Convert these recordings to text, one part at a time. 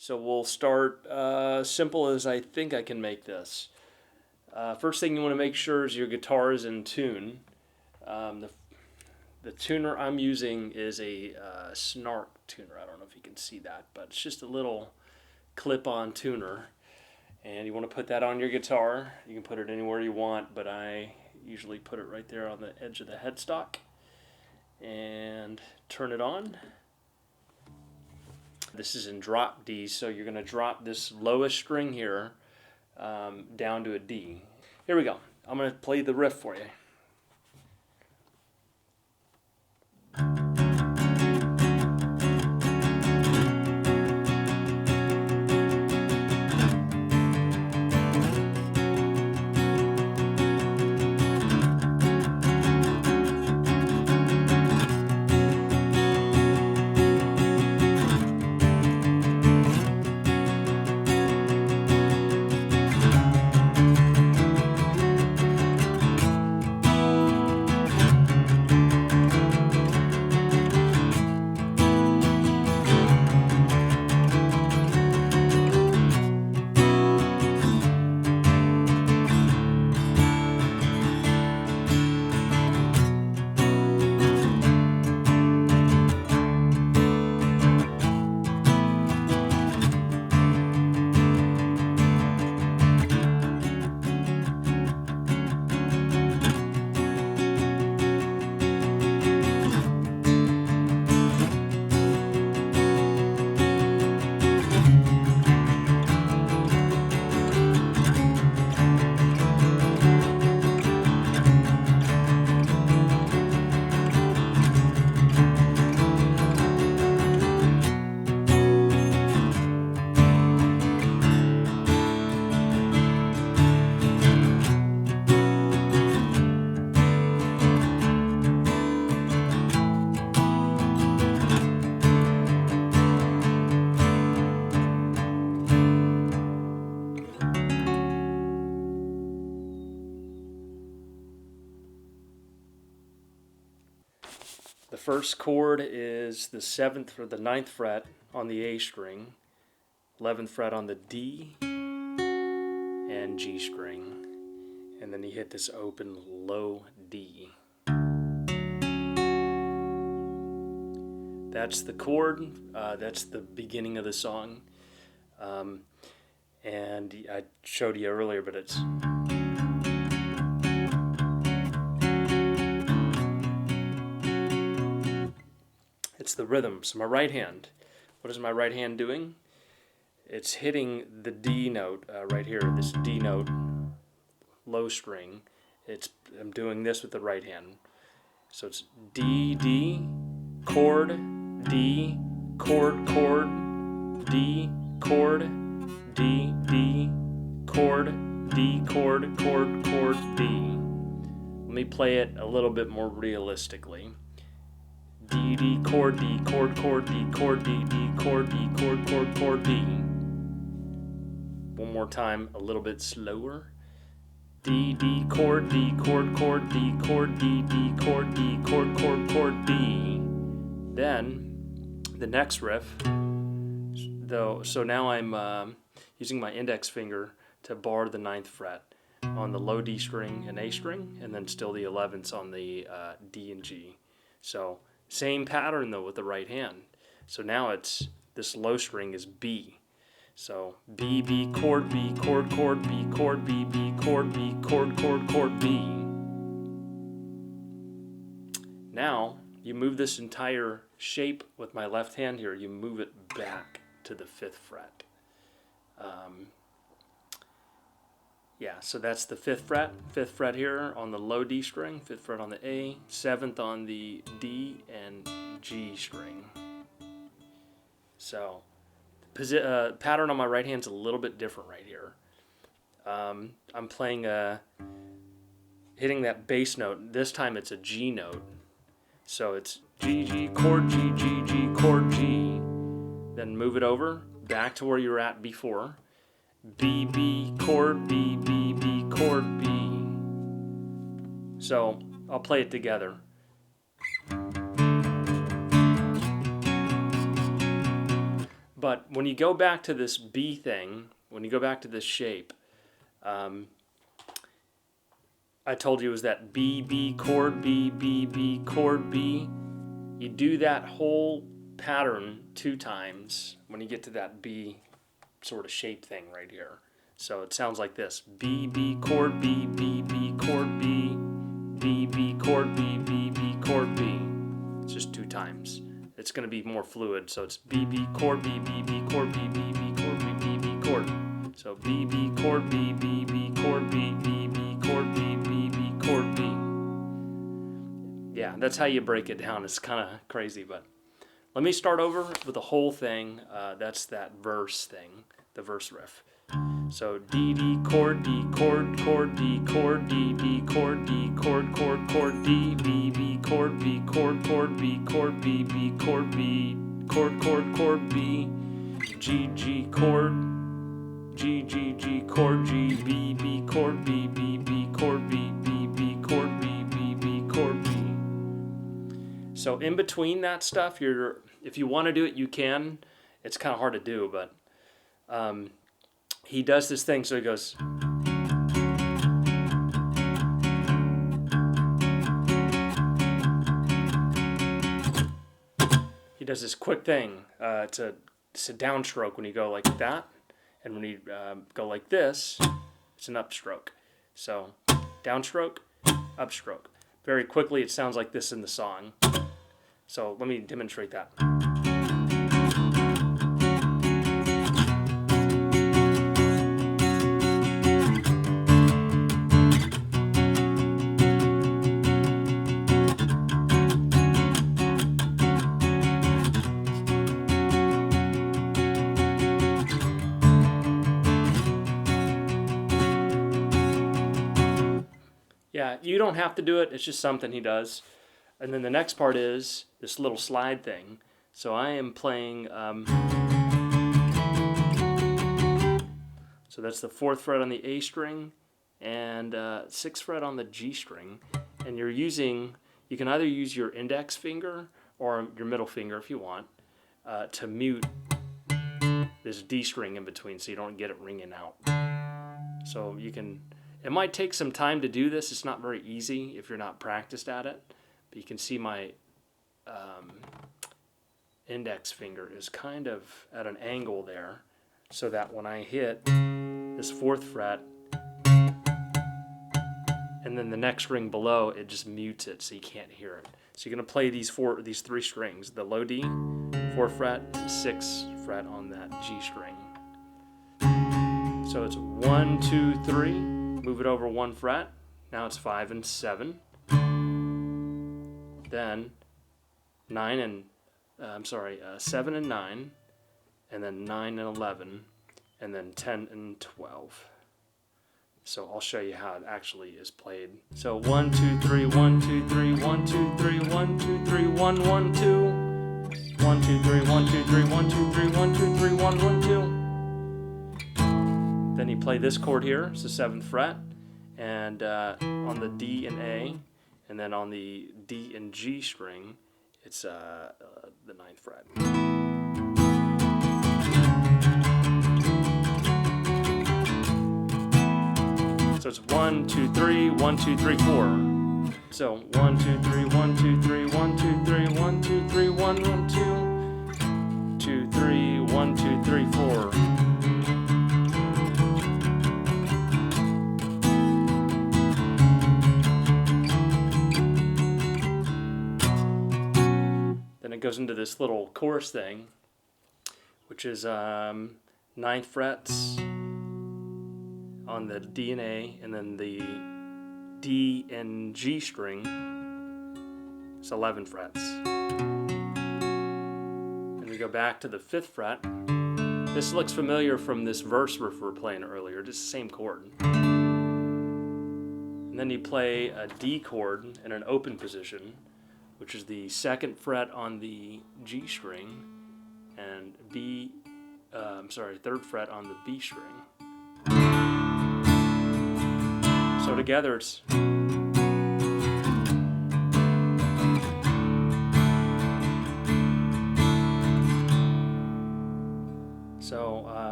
So we'll start simple as I think I can make this. First thing you want to make sure is your guitar is in tune. The tuner I'm using is a Snark tuner. I don't know if you can see that, but it's just a little clip-on tuner. And you want to put that on your guitar. You can put it anywhere you want, but I usually put it right there on the edge of the headstock. And turn it on. This is in drop D, so you're going to drop this lowest string here down to a D. Here we go. I'm going to play the riff for you. The first chord is the 7th or the 9th fret on the A string, 11th fret on the D and G string, and then you hit this open low D. That's the chord, that's the beginning of the song, and I showed you earlier, but it's the rhythm. So my right hand, what is my right hand doing? It's hitting the D note right here, this D note, low string. I'm doing this with the right hand. So it's D, D, chord, D, chord, chord, D, chord, D, D, chord, D, chord, chord, chord, D. Let me play it a little bit more realistically. D, D, chord, D, chord, chord, D, chord, D, D, chord, D, chord, chord, chord, D. One more time, a little bit slower. D, D, chord, D, chord, chord, D, chord, D, D, chord, D, chord, chord, chord, D. Then, the next riff, so now I'm using my index finger to bar the 9th fret on the low D string and A string, and then still the 11ths on the D and G. So, same pattern though with the right hand. So now it's, this low string is B. So B, B, chord, B, chord, chord, B, chord, B, B, chord, B, chord, chord, chord, B. Now you move this entire shape with my left hand here, you move it back to the 5th fret. Yeah, so that's the 5th fret here on the low D string, 5th fret on the A, 7th on the D and G string. So, pattern on my right hand's a little bit different right here. I'm playing hitting that bass note. This time it's a G note. So it's G, G, chord, G, G, G, chord, G. Then move it over, back to where you were at before. B, B, chord, B, B, B, chord, B. So I'll play it together. But when you go back to this B thing, when you go back to this shape, I told you it was that B, B chord, B, B, B chord, B. You do that whole pattern 2 times when you get to that B sort of shape thing right here. So it sounds like this: B, B chord, B, B, B chord, B, B, B chord, B, B, B chord, B. It's just 2 times. It's going to be more fluid, so it's B, B chord, B, B, B chord, B, B, B chord, B, B, B chord. So B, B chord, B, B, B chord, B, B, B chord, B, B, B chord, B. Yeah, that's how you break it down. It's kind of crazy, but let me start over with the whole thing. That's that verse thing, the verse riff. So D, D chord, D chord, chord, D chord, D, D chord, D chord, chord, chord, D, B, B chord, B chord, chord, B chord, B, B chord, B chord, chord, chord, B, G, G chord, G, G, G chord, G, B, B chord, B, B, B chord, B, B, B chord, B, B, B chord, B. So in between that stuff, if you want to do it, you can. It's kind of hard to do, but he does this thing, so he goes. He does this quick thing. It's a downstroke when you go like that, and when you go like this, it's an upstroke. So downstroke, upstroke. Very quickly, it sounds like this in the song. So let me demonstrate that. Yeah, you don't have to do it. It's just something he does. And then the next part is this little slide thing. So I am playing, so that's the 4th fret on the A string and 6th fret on the G string. And you can either use your index finger or your middle finger if you want to mute this D string in between so you don't get it ringing out. So you can, it might take some time to do this. It's not very easy if you're not practiced at it. But you can see my index finger is kind of at an angle there, so that when I hit this 4th fret and then the next string below, it just mutes it so you can't hear it. So you're going to play these 3 strings, the low D, 4th fret, 6th fret on that G string. So it's 1, 2, 3, move it over 1 fret, now it's 5 and 7. Then 7 and 9, and then 9 and 11, and then 10 and 12. So I'll show you how it actually is played. So 1, 2, 3, 1, 2, 3, 1, 2, 3, 1, 2, 3, 1, 1, 2. 1, 2, 3, 1, 2, 3, 1, 2, 3, 1, 2, 3, 1, 1, 2. Then you play this chord here, it's the 7th fret, and on the D and A. And then on the D and G string, it's the 9th fret. So it's 1, 2, 3, 1, 2, 3, 4. So 1, 2, 3, 1, 2, 3, 1, 2, 3, 1, 2, 3, 1, 1, 2. 2, 3, 1, 2, 3, 4. It goes into this little chorus thing, which is 9th frets on the D and A, and then the D and G string is 11 frets. And we go back to the 5th fret. This looks familiar from this verse riff we were playing earlier, just the same chord. And then you play a D chord in an open position, which is the 2nd fret on the G string, and 3rd fret on the B string. So together it's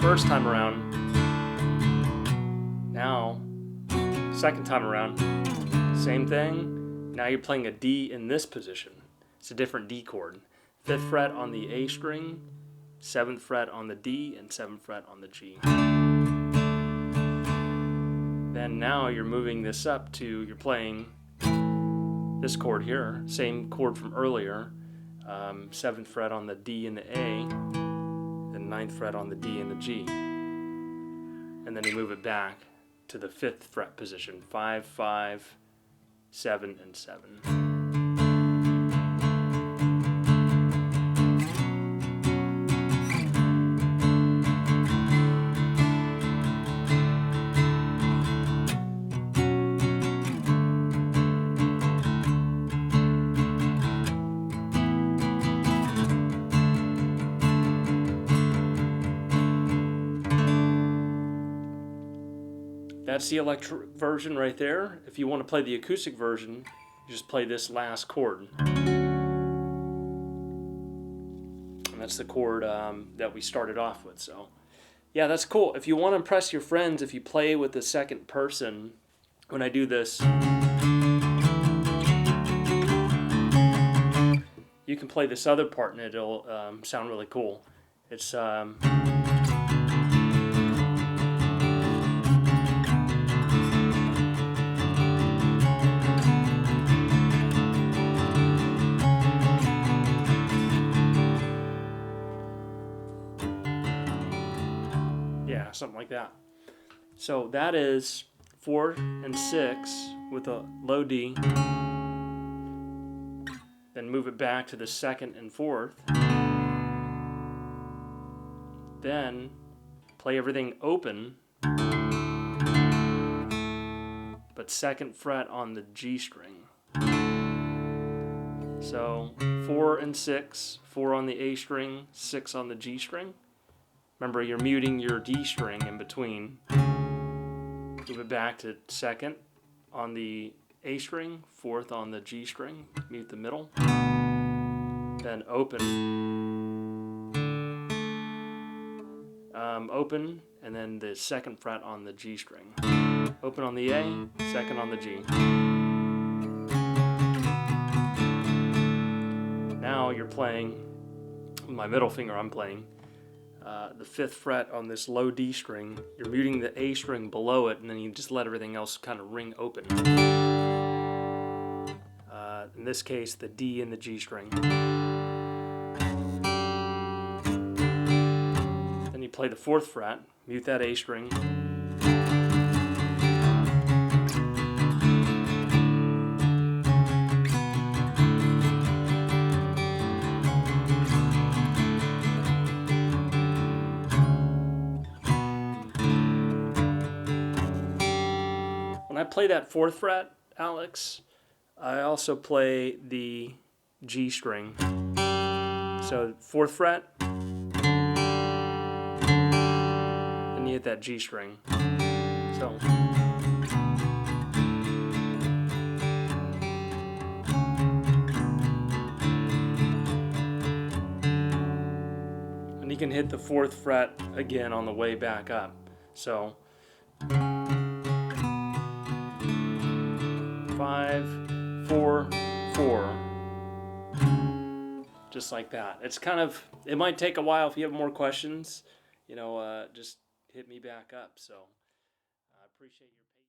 first time around. Now, second time around, same thing. Now you're playing a D in this position. It's a different D chord. 5th fret on the A string, 7th fret on the D, and 7th fret on the G. Then now you're moving this up to, you're playing this chord here, same chord from earlier, 7th fret on the D and the A, then 9th fret on the D and the G. And then you move it back to the 5th fret position, 5, 5, 7, and 7. That's the electric version right there. If you want to play the acoustic version, you just play this last chord. And that's the chord that we started off with. So, yeah, that's cool. If you want to impress your friends, if you play with the second person, when I do this, you can play this other part and it'll sound really cool. It's yeah, something like that. So that is 4 and 6 with a low D. Then move it back to the 2nd and 4th. Then play everything open, but 2nd fret on the G string. So 4 and 6, 4 on the A string, 6 on the G string. Remember, you're muting your D string in between. Move it back to 2nd on the A string, 4th on the G string, mute the middle. Then open, open, and then the 2nd fret on the G string. Open on the A, 2nd on the G. Now you're playing, with my middle finger I'm playing, the 5th fret on this low D string. You're muting the A string below it, and then you just let everything else kind of ring open. In this case, the D and the G string. Then you play the 4th fret, mute that A string. When I play that 4th fret, Alex, I also play the G string. So 4th fret, and you hit that G string. So and you can hit the 4th fret again on the way back up. So 5, 4, 4, just like that. It's kind of, it might take a while. If you have more questions, just hit me back up. So I appreciate your patience.